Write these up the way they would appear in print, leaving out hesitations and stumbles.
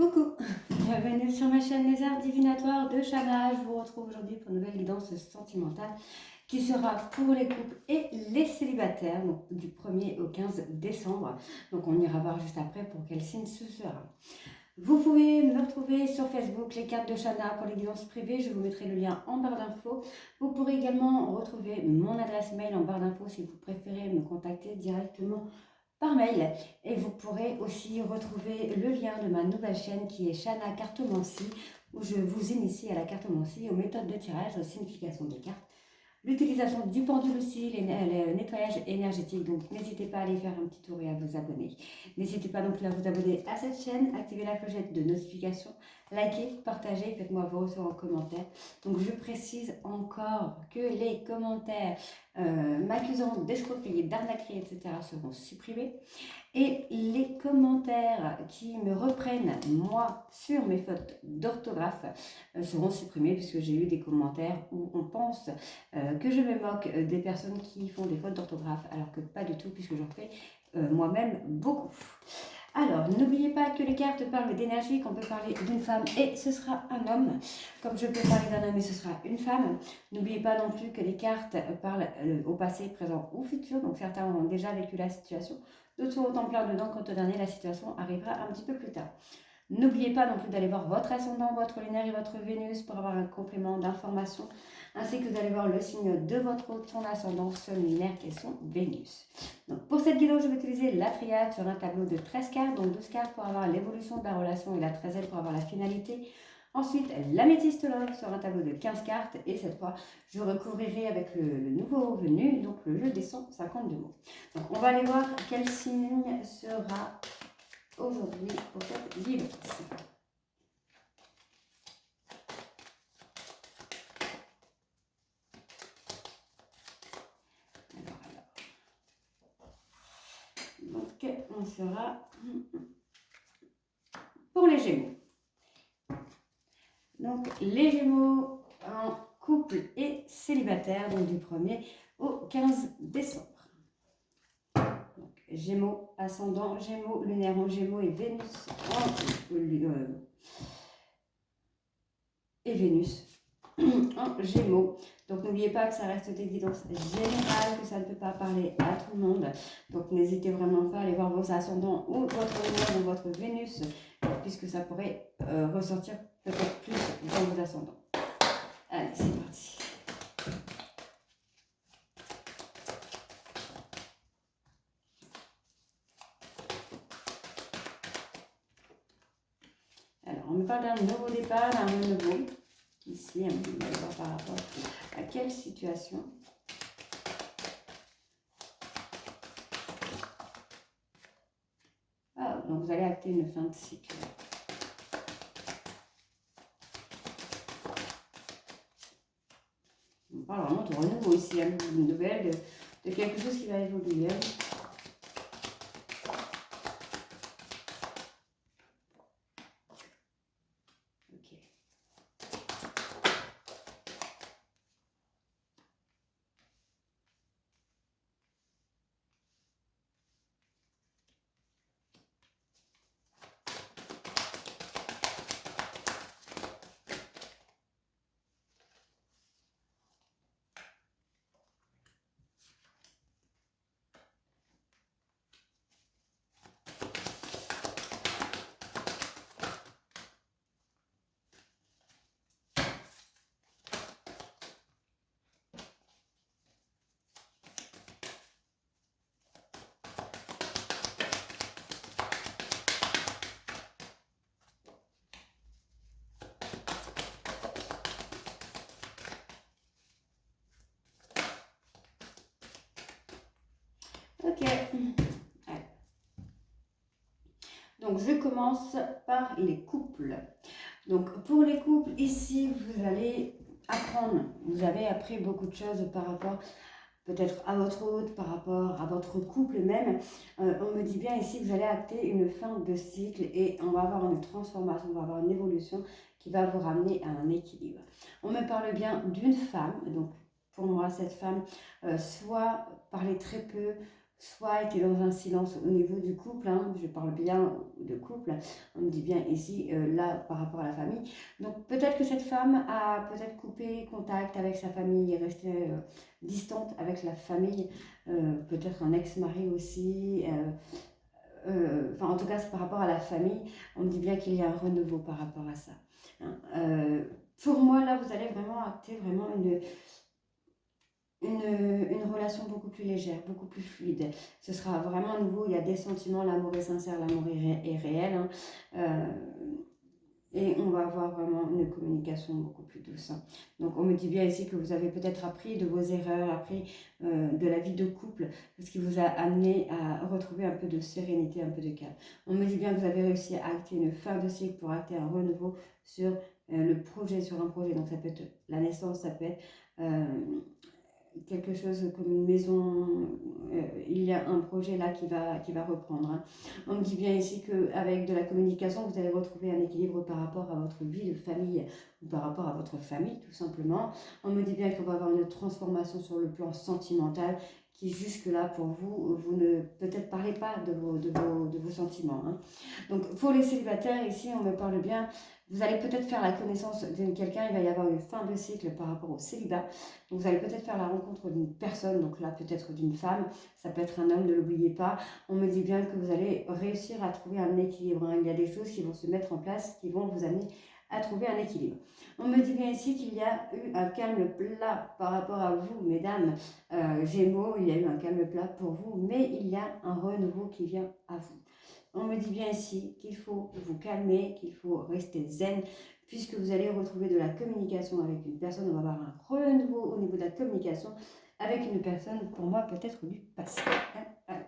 Coucou, bienvenue sur ma chaîne Les Arts Divinatoires de Shana. Je vous retrouve aujourd'hui pour une nouvelle guidance sentimentale qui sera pour les couples et les célibataires, donc du 1er au 15 décembre. Donc on ira voir juste après pour quel signe ce sera. Vous pouvez me retrouver sur Facebook, les cartes de Shana pour les guidances privées. Je vous mettrai le lien en barre d'infos. Vous pourrez également retrouver mon adresse mail en barre d'infos si vous préférez me contacter directement par mail, et vous pourrez aussi retrouver le lien de ma nouvelle chaîne qui est Shana Cartomancie, où je vous initie à la cartomancie, aux méthodes de tirage, aux significations des cartes, l'utilisation du pendule aussi, le nettoyage énergétique. Donc n'hésitez pas à aller faire un petit tour et à vous abonner. N'hésitez pas non plus à vous abonner à cette chaîne, activer la clochette de notification, likez, partagez, faites-moi vos retours en commentaire. Donc je précise encore que les commentaires m'accusant d'escroquerie, d'arnaquerie, etc. seront supprimés. Et les commentaires qui me reprennent, moi, sur mes fautes d'orthographe seront supprimés, puisque j'ai eu des commentaires où on pense que je me moque des personnes qui font des fautes d'orthographe, alors que pas du tout, puisque j'en fais moi-même beaucoup. Alors, n'oubliez pas que les cartes parlent d'énergie, qu'on peut parler d'une femme et ce sera un homme, comme je peux parler d'un homme et ce sera une femme. N'oubliez pas non plus que les cartes parlent au passé, présent ou futur, donc certains ont déjà vécu la situation, d'autres sont en plein dedans quand au dernier la situation arrivera un petit peu plus tard. N'oubliez pas non plus d'aller voir votre ascendant, votre lunaire et votre Vénus pour avoir un complément d'information, ainsi que d'aller voir le signe de votre autre, son ascendant, son lunaire et son Vénus. Donc pour cette guidance, je vais utiliser la triade sur un tableau de 13 cartes, donc 12 cartes pour avoir l'évolution de la relation et la 13e pour avoir la finalité. Ensuite, l'améthyste love sur un tableau de 15 cartes, et cette fois, je recouvrirai avec le nouveau venu, donc le jeu des 152 mots. Donc on va aller voir quel signe sera aujourd'hui pour cette guidance. Donc on sera pour les Gémeaux. Donc les Gémeaux en couple et célibataire, donc du 1er au 15 décembre. Donc, Gémeaux, ascendant Gémeaux, lunaire en Gémeaux et Vénus en Gémeaux. Donc n'oubliez pas que ça reste des guidances générales, que ça ne peut pas parler à tout le monde. Donc n'hésitez vraiment pas à aller voir vos ascendants ou votre lunaire ou votre Vénus, puisque ça pourrait ressortir peut-être plus dans vos ascendants. Allez, c'est parti. Alors, on me parle d'un nouveau départ, d'un renouveau. Ici, on va voir par rapport à quelle situation. Ah, donc vous allez acter une fin de cycle. On parle vraiment de renouveau ici, hein, une nouvelle, de quelque chose qui va évoluer. Ok. Ok. Allez. Donc je commence par les couples. Donc pour les couples, ici vous allez apprendre. Vous avez appris beaucoup de choses par rapport peut-être à votre hôte, par rapport à votre couple même. On me dit bien ici que vous allez acter une fin de cycle et on va avoir une transformation, on va avoir une évolution qui va vous ramener à un équilibre. On me parle bien d'une femme, donc pour moi cette femme soit parlait très peu, soit été dans un silence au niveau du couple, hein, je parle bien de couple, on me dit bien ici, là, par rapport à la famille. Donc peut-être que cette femme a peut-être coupé contact avec sa famille, est restée distante avec la famille, peut-être un ex-mari aussi, enfin en tout cas c'est par rapport à la famille, on me dit bien qu'il y a un renouveau par rapport à ça. Hein. Pour moi là, vous allez vraiment acter vraiment une relation beaucoup plus légère, beaucoup plus fluide. Ce sera vraiment nouveau, il y a des sentiments, l'amour est sincère, l'amour est réel. Hein. Et on va avoir vraiment une communication beaucoup plus douce. Hein. Donc on me dit bien ici que vous avez peut-être appris de vos erreurs, appris de la vie de couple, ce qui vous a amené à retrouver un peu de sérénité, un peu de calme. On me dit bien que vous avez réussi à acter une fin de cycle pour acter un renouveau sur le projet, sur un projet. Donc ça peut être la naissance, ça peut être quelque chose comme une maison, il y a un projet là qui va reprendre. Hein. On me dit bien ici qu'avec de la communication, vous allez retrouver un équilibre par rapport à votre vie de famille ou par rapport à votre famille tout simplement. On me dit bien qu'on va avoir une transformation sur le plan sentimental qui jusque-là pour vous, vous ne peut-être parlez pas de vos sentiments. Hein. Donc pour les célibataires ici, on me parle bien. Vous allez peut-être faire la connaissance de quelqu'un, il va y avoir une fin de cycle par rapport au célibat. Donc vous allez peut-être faire la rencontre d'une personne, donc là peut-être d'une femme, ça peut être un homme, ne l'oubliez pas. On me dit bien que vous allez réussir à trouver un équilibre. Hein. Il y a des choses qui vont se mettre en place, qui vont vous amener à trouver un équilibre. On me dit bien ici qu'il y a eu un calme plat par rapport à vous, mesdames Gémeaux, il y a eu un calme plat pour vous, mais il y a un renouveau qui vient à vous. On me dit bien ici qu'il faut vous calmer, qu'il faut rester zen, puisque vous allez retrouver de la communication avec une personne. On va avoir un renouveau au niveau de la communication avec une personne, pour moi, peut-être du passé. Allez.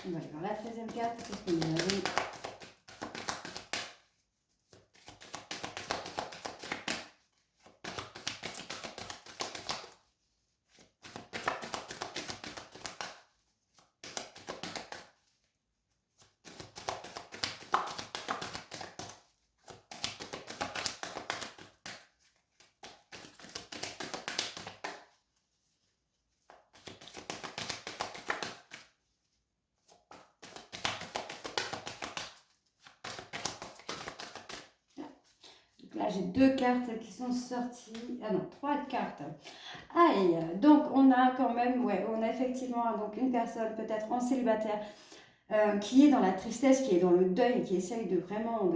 On va aller voir la 13e carte. Qu'est-ce que nous avons ? Là, j'ai 2 cartes qui sont sorties. Ah non, 3 cartes. Aïe, donc on a quand même, ouais, on a effectivement donc une personne peut-être en célibataire qui est dans la tristesse, qui est dans le deuil, qui essaye de vraiment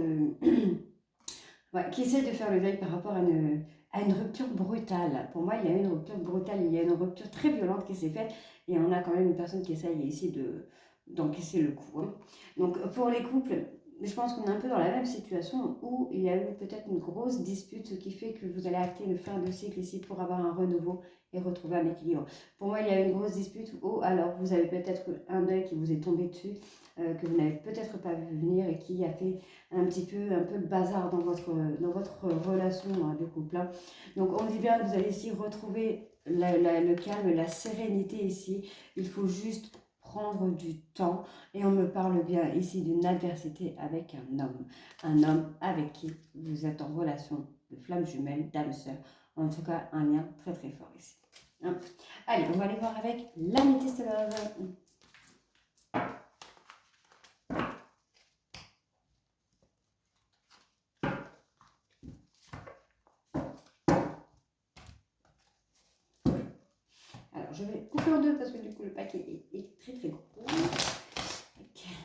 ouais, qui essaye de faire le deuil par rapport à une rupture brutale. Pour moi, il y a une rupture brutale, il y a une rupture très violente qui s'est faite et on a quand même une personne qui essaye ici d'encaisser le coup. Hein. Donc pour les couples, je pense qu'on est un peu dans la même situation où il y a eu peut-être une grosse dispute, ce qui fait que vous allez acter une fin de cycle ici pour avoir un renouveau et retrouver un équilibre. Pour moi, il y a eu une grosse dispute où alors vous avez peut-être un deuil qui vous est tombé dessus, que vous n'avez peut-être pas vu venir et qui a fait un peu le bazar dans votre relation de couple. Hein. Donc on dit bien que vous allez ici retrouver le calme, la sérénité ici. Il faut juste prendre du temps et on me parle bien ici d'une adversité avec un homme avec qui vous êtes en relation de flamme jumelle, d'âme sœur, en tout cas un lien très très fort ici. Hein. Allez, on va aller voir avec l'améthyste love. Alors je vais couper en deux parce que du coup le paquet est très très gros. Okay.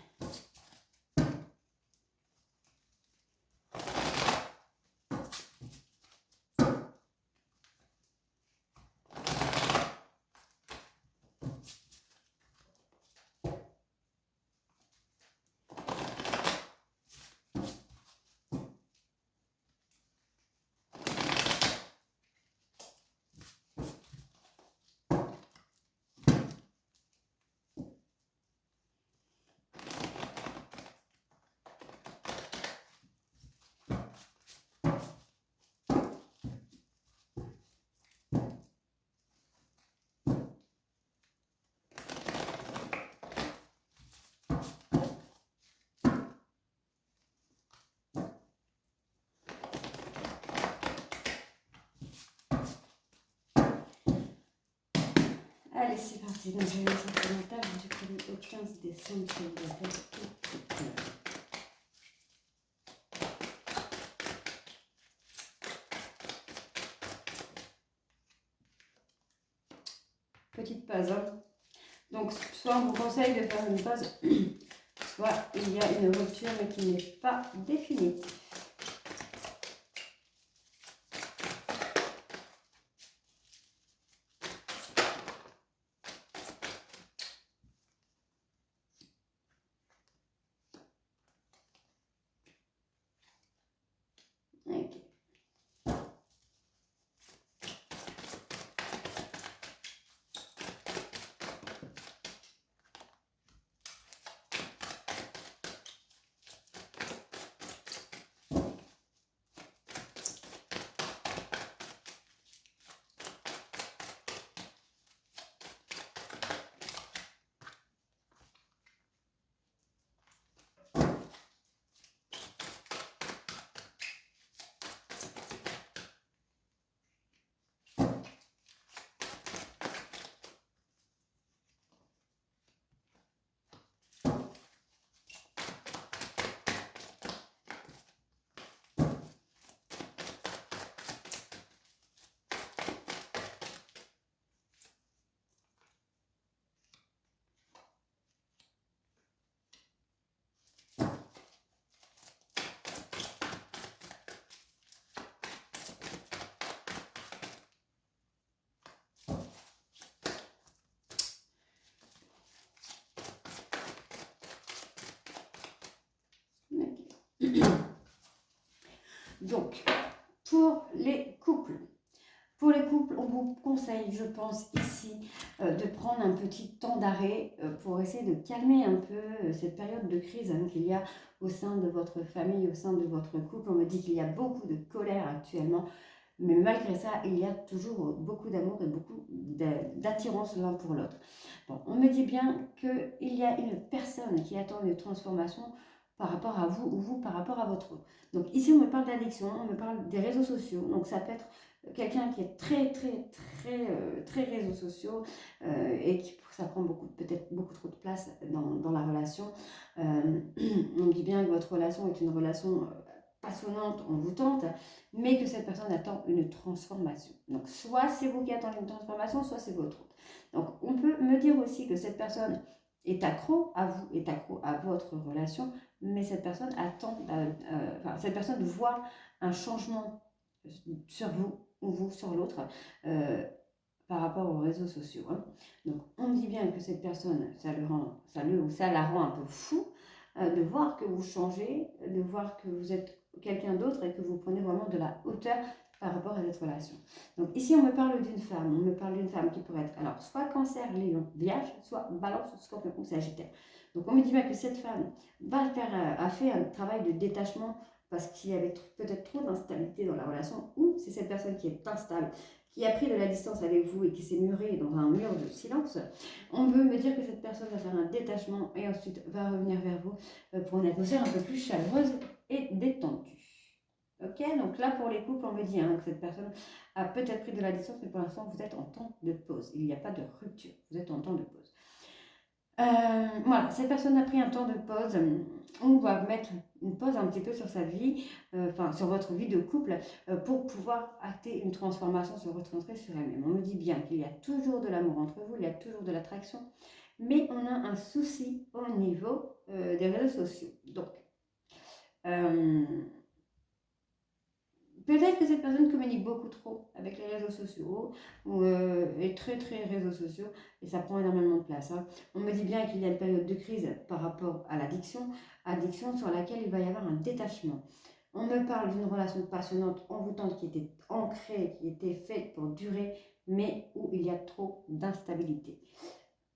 Allez, c'est parti. Donc, je vais mettre sentimental du 1er au 15 décembre célibataire. Petite pause. Hein. Donc, soit on vous conseille de faire une pause, soit il y a une rupture mais qui n'est pas définitive. Ok. Donc, pour les couples, on vous conseille, je pense, ici, de prendre un petit temps d'arrêt pour essayer de calmer un peu cette période de crise qu'il y a au sein de votre famille, au sein de votre couple. On me dit qu'il y a beaucoup de colère actuellement, mais malgré ça, il y a toujours beaucoup d'amour et beaucoup d'attirance l'un pour l'autre. Bon, on me dit bien qu'il y a une personne qui attend une transformation par rapport à vous ou vous par rapport à votre autre. Donc ici, on me parle d'addiction, on me parle des réseaux sociaux. Donc ça peut être quelqu'un qui est très réseaux sociaux et qui ça prend peut-être beaucoup trop de place dans la relation. On me dit bien que votre relation est une relation passionnante, envoûtante, mais que cette personne attend une transformation. Donc soit c'est vous qui attendez une transformation, soit c'est votre autre. Donc on peut me dire aussi que cette personne est accro à vous, est accro à votre relation, mais cette personne cette personne voit un changement sur vous ou vous sur l'autre par rapport aux réseaux sociaux. Hein. Donc on dit bien que cette personne, ça la rend un peu fou de voir que vous changez, de voir que vous êtes quelqu'un d'autre et que vous prenez vraiment de la hauteur par rapport à cette relation. Donc ici on me parle d'une femme, qui pourrait être alors soit cancer, lion, vierge, soit balance, scorpion ou sagittaire. Donc on me dit bien que cette femme a fait un travail de détachement parce qu'il y avait peut-être trop d'instabilité dans la relation, ou c'est cette personne qui est instable, qui a pris de la distance avec vous et qui s'est murée dans un mur de silence. On veut me dire que cette personne va faire un détachement et ensuite va revenir vers vous pour une atmosphère un peu plus chaleureuse et détendue. Ok, donc là pour les couples, on me dit que cette personne a peut-être pris de la distance, mais pour l'instant vous êtes en temps de pause. Il n'y a pas de rupture, vous êtes en temps de pause. Voilà, cette personne a pris un temps de pause. On va mettre une pause un petit peu sur sa vie, sur votre vie de couple, pour pouvoir acter une transformation, se recentrer sur elle-même. On me dit bien qu'il y a toujours de l'amour entre vous, il y a toujours de l'attraction, mais on a un souci au niveau des réseaux sociaux. Donc, peut-être que cette personne communique beaucoup trop avec les réseaux sociaux ou est très réseaux sociaux et ça prend énormément de place. Hein. On me dit bien qu'il y a une période de crise par rapport à l'addiction sur laquelle il va y avoir un détachement. On me parle d'une relation passionnante, envoûtante qui était ancrée, qui était faite pour durer, mais où il y a trop d'instabilité.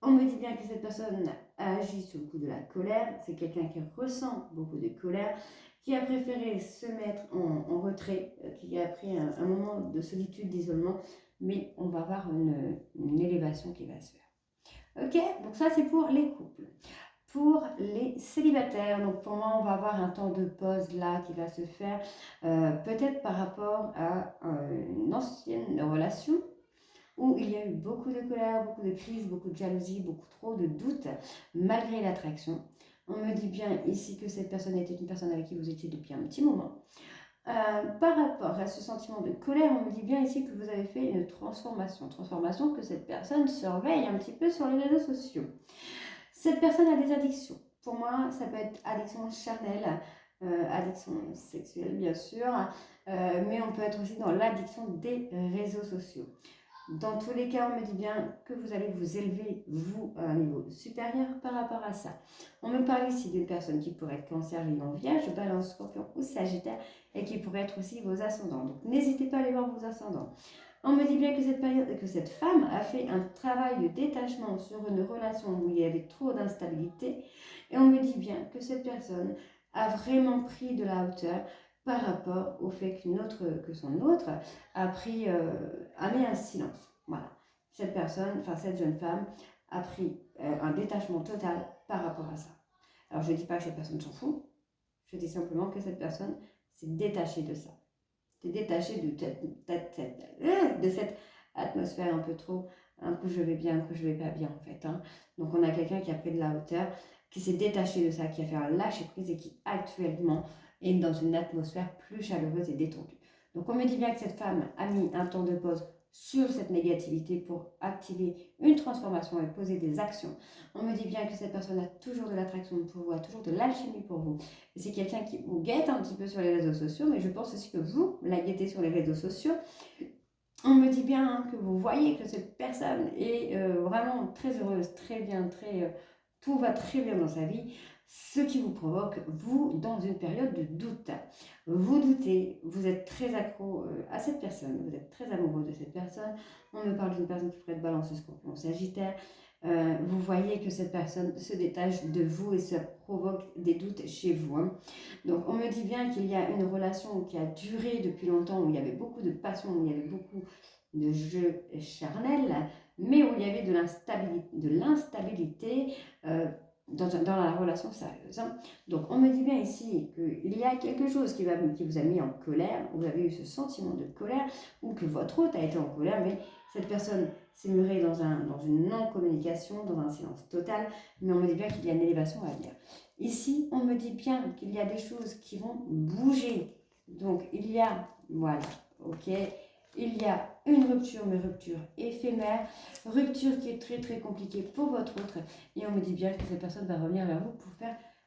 On me dit bien que cette personne a agi sous le coup de la colère. C'est quelqu'un qui ressent beaucoup de colère, qui a préféré se mettre en retrait, qui a pris un moment de solitude, d'isolement, mais on va avoir une élévation qui va se faire. Ok, donc ça c'est pour les couples. Pour les célibataires, donc pour moi on va avoir un temps de pause là qui va se faire, peut-être par rapport à une ancienne relation, où il y a eu beaucoup de colère, beaucoup de crise, beaucoup de jalousie, beaucoup trop de doutes, malgré l'attraction. On me dit bien ici que cette personne était une personne avec qui vous étiez depuis un petit moment. Par rapport à ce sentiment de colère, on me dit bien ici que vous avez fait une transformation que cette personne surveille un petit peu sur les réseaux sociaux. Cette personne a des addictions. Pour moi, ça peut être addiction charnelle, addiction sexuelle bien sûr, mais on peut être aussi dans l'addiction des réseaux sociaux. Dans tous les cas, on me dit bien que vous allez vous élever, vous, à un niveau supérieur par rapport à ça. On me parle ici d'une personne qui pourrait être Cancer, Lion, Vierge, Balance, Scorpion ou Sagittaire et qui pourrait être aussi vos ascendants. Donc n'hésitez pas à aller voir vos ascendants. On me dit bien que cette femme a fait un travail de détachement sur une relation où il y avait trop d'instabilité. Et on me dit bien que cette personne a vraiment pris de la hauteur par rapport au fait que son autre a mis un silence. Voilà. Cette personne, enfin cette jeune femme, a pris un détachement total par rapport à ça. Alors je ne dis pas que cette personne s'en fout, je dis simplement que cette personne s'est détachée de ça. S'est détachée de cette atmosphère un peu trop, un coup je vais bien, un coup je vais pas bien en fait. Hein. Donc on a quelqu'un qui a pris de la hauteur, qui s'est détaché de ça, qui a fait un lâcher prise et qui actuellement est dans une atmosphère plus chaleureuse et détendue. Donc on me dit bien que cette femme a mis un temps de pause sur cette négativité pour activer une transformation et poser des actions. On me dit bien que cette personne a toujours de l'attraction pour vous, a toujours de l'alchimie pour vous. Et c'est quelqu'un qui vous guette un petit peu sur les réseaux sociaux, mais je pense aussi que vous la guettez sur les réseaux sociaux. On me dit bien que vous voyez que cette personne est vraiment très heureuse, très bien, tout va très bien dans sa vie, ce qui vous provoque, vous, dans une période de doute. Vous doutez, vous êtes très accro à cette personne, vous êtes très amoureux de cette personne. On me parle d'une personne qui pourrait être Balance, Scorpion, Sagittaire. Vous voyez que cette personne se détache de vous et ça provoque des doutes chez vous. Hein. Donc on me dit bien qu'il y a une relation qui a duré depuis longtemps, où il y avait beaucoup de passion, où il y avait beaucoup de jeux charnels, mais où il y avait de l'instabilité dans la relation sérieuse. Hein. Donc on me dit bien ici qu'il y a quelque chose qui vous a mis en colère, vous avez eu ce sentiment de colère, ou que votre hôte a été en colère, mais cette personne s'est murée dans une non-communication, dans un silence total, mais on me dit bien qu'il y a une élévation à venir. Ici, on me dit bien qu'il y a des choses qui vont bouger. Donc, il y a, voilà, ok, il y a une rupture, mais rupture éphémère, rupture qui est très très compliquée pour votre autre. Et on me dit bien que cette personne va revenir vers vous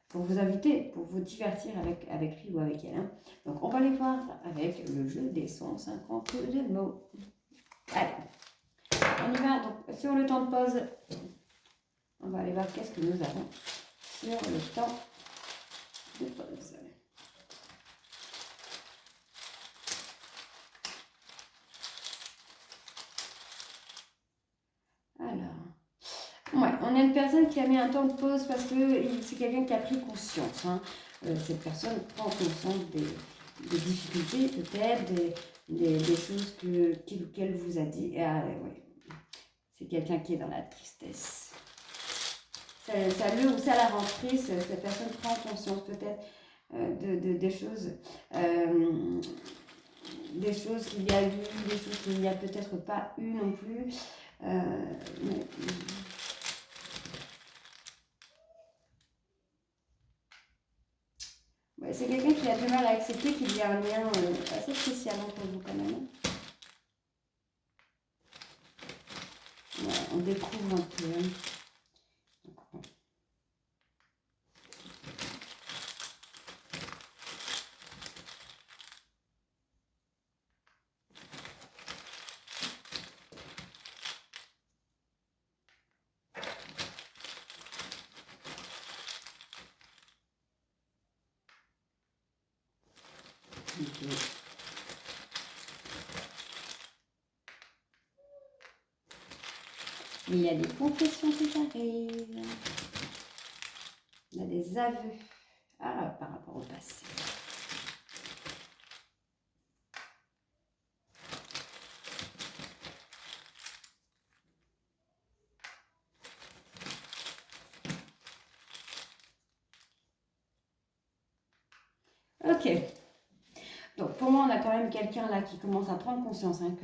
pour vous inviter, pour vous divertir avec lui ou avec elle. Hein. Donc, on va aller voir avec le jeu des 152 mots. Allez, on y va. Donc, sur le temps de pause, on va aller voir qu'est-ce que nous avons sur le temps de pause. Alors, ouais, on a une personne qui a mis un temps de pause parce que c'est quelqu'un qui a pris conscience. Hein. Cette personne prend conscience des difficultés, peut-être, des choses qu'elle vous a dit. Ouais. C'est quelqu'un qui est dans la tristesse. Ça la rend triste. Cette personne prend conscience peut-être des choses. Des choses qu'il y a eu, des choses qu'il n'y a peut-être pas eu non plus. Ouais, c'est quelqu'un qui a du mal à accepter qu'il y a un lien assez spécial entre vous quand même. Ouais, on découvre un peu. Hein. Il y a des confessions qui arrivent. Il y a des aveux. Ah, par rapport au passé. Ok. Donc pour moi, on a quand même quelqu'un là qui commence à prendre conscience hein,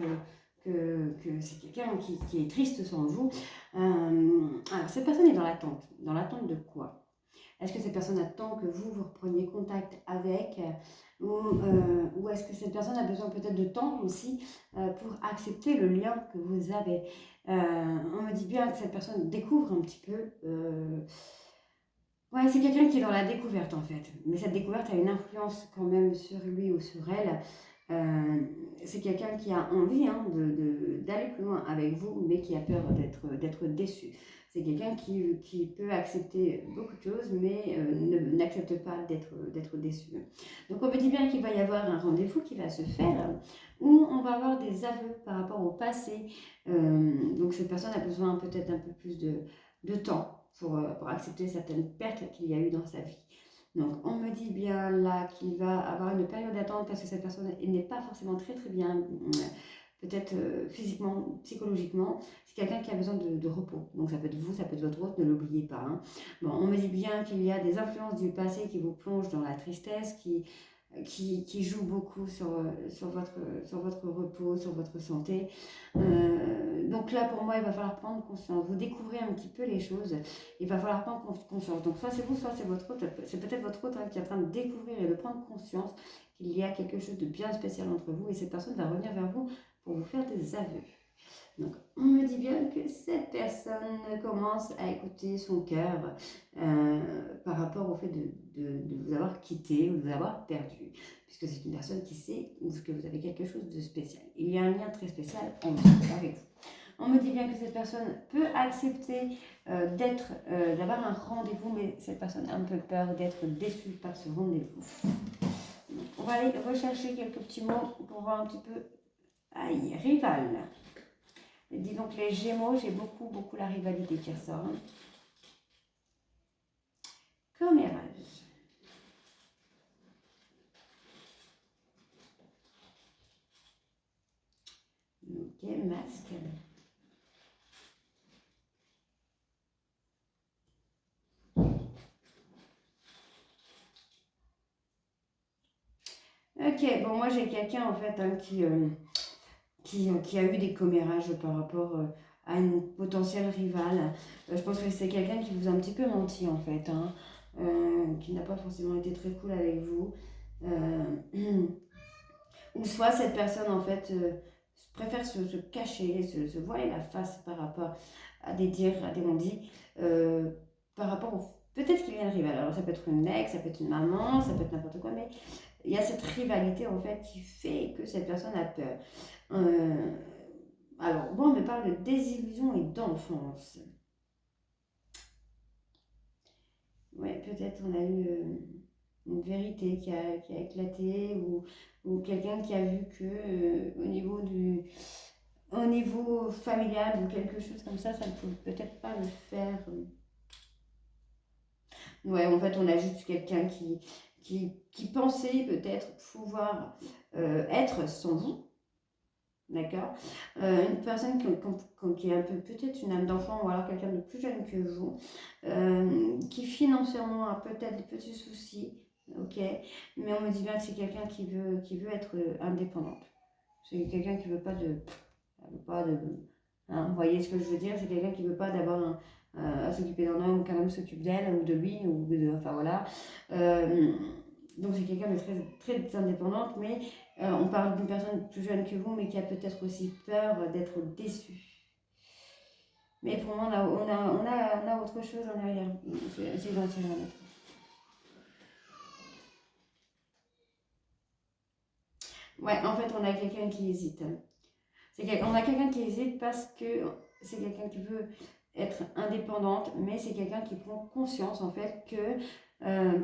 que c'est quelqu'un qui est triste sans vous. Alors, cette personne est dans l'attente. Dans l'attente de quoi? Est-ce que cette personne attend que vous repreniez contact avec ou est-ce que cette personne a besoin peut-être de temps aussi pour accepter le lien que vous avez? On me dit bien que cette personne découvre un petit peu. Ouais, c'est quelqu'un qui est dans la découverte en fait. Mais cette découverte a une influence quand même sur lui ou sur elle. C'est quelqu'un qui a envie d'aller plus loin avec vous, mais qui a peur d'être déçu. C'est quelqu'un qui peut accepter beaucoup de choses, mais n'accepte pas d'être déçu. Donc on me dit bien qu'il va y avoir un rendez-vous qui va se faire, où on va avoir des aveux par rapport au passé. Donc cette personne a besoin peut-être un peu plus de temps pour accepter certaines pertes qu'il y a eu dans sa vie. Donc on me dit bien là qu'il va avoir une période d'attente parce que cette personne n'est pas forcément très bien, peut-être physiquement, psychologiquement. C'est quelqu'un qui a besoin de repos. Donc ça peut être vous, ça peut être votre autre, ne l'oubliez pas. Hein. Bon, on me dit bien qu'il y a des influences du passé qui vous plongent dans la tristesse, qui joue beaucoup sur votre repos, sur votre santé. Donc là, pour moi, il va falloir prendre conscience. Vous découvrez un petit peu les choses. Il va falloir prendre conscience. Donc soit c'est vous, soit c'est votre autre. C'est peut-être votre autre qui est en train de découvrir et de prendre conscience qu'il y a quelque chose de bien spécial entre vous. Et cette personne va revenir vers vous pour vous faire des aveux. Donc, on me dit bien que cette personne commence à écouter son cœur par rapport au fait de vous avoir quitté ou de vous avoir perdu, puisque c'est une personne qui sait que vous avez quelque chose de spécial. Il y a un lien très spécial avec vous. On me dit bien que cette personne peut accepter d'avoir un rendez-vous, mais cette personne a un peu peur d'être déçue par ce rendez-vous. On va aller rechercher quelques petits mots pour voir un petit peu. Aïe, rival. Dis donc les Gémeaux, j'ai beaucoup la rivalité qui ressort. Hein. Commérage. Ok, masque. Ok, bon moi j'ai quelqu'un en fait hein, qui a eu des commérages par rapport à une potentielle rivale. Je pense que c'est quelqu'un qui vous a un petit peu menti en fait, hein, qui n'a pas forcément été très cool avec vous. Ou soit cette personne en fait préfère se cacher, se voiler la face par rapport à des dires, à des non-dits, par rapport au... Peut-être qu'il y a une rivale, alors ça peut être une ex, ça peut être une maman, ça peut être n'importe quoi, mais il y a cette rivalité en fait qui fait que cette personne a peur. Alors, moi, on me parle de désillusion et d'enfance. Ouais, peut-être on a eu une vérité qui a éclaté ou quelqu'un qui a vu que au niveau familial ou quelque chose comme ça ne peut peut-être pas le faire. Ouais, en fait, on a juste quelqu'un qui pensait peut-être pouvoir être sans vous. D'accord. Une personne qui est un peu peut-être une âme d'enfant ou alors quelqu'un de plus jeune que vous, qui financièrement a peut-être des petits soucis, ok, mais on me dit bien que c'est quelqu'un qui veut être indépendante. C'est quelqu'un qui veut pas de hein, vous voyez ce que je veux dire, c'est quelqu'un qui veut pas d'avoir à s'occuper d'un homme, qu'un homme s'occupe d'elle ou de lui, enfin voilà. Donc c'est quelqu'un de très indépendante, mais on parle d'une personne plus jeune que vous, mais qui a peut-être aussi peur d'être déçue. Mais pour moi, on a autre chose en arrière. C'est gentil, ouais, en fait, on a quelqu'un qui hésite. On a quelqu'un qui hésite parce que c'est quelqu'un qui veut être indépendante, mais c'est quelqu'un qui prend conscience en fait que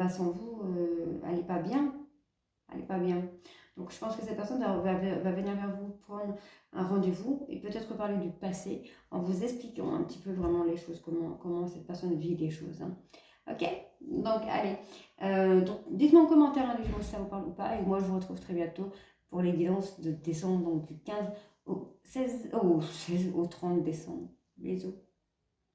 sans vous, elle n'est pas bien. Elle n'est pas bien. Donc je pense que cette personne va venir vers vous prendre un rendez-vous et peut-être parler du passé en vous expliquant un petit peu vraiment les choses, comment cette personne vit les choses. Hein. Ok. Donc allez. Donc dites-moi en commentaire les gens si ça vous parle ou pas. Et moi je vous retrouve très bientôt pour les guidances de décembre, donc du 15 au 16 au 30 décembre. Bisous.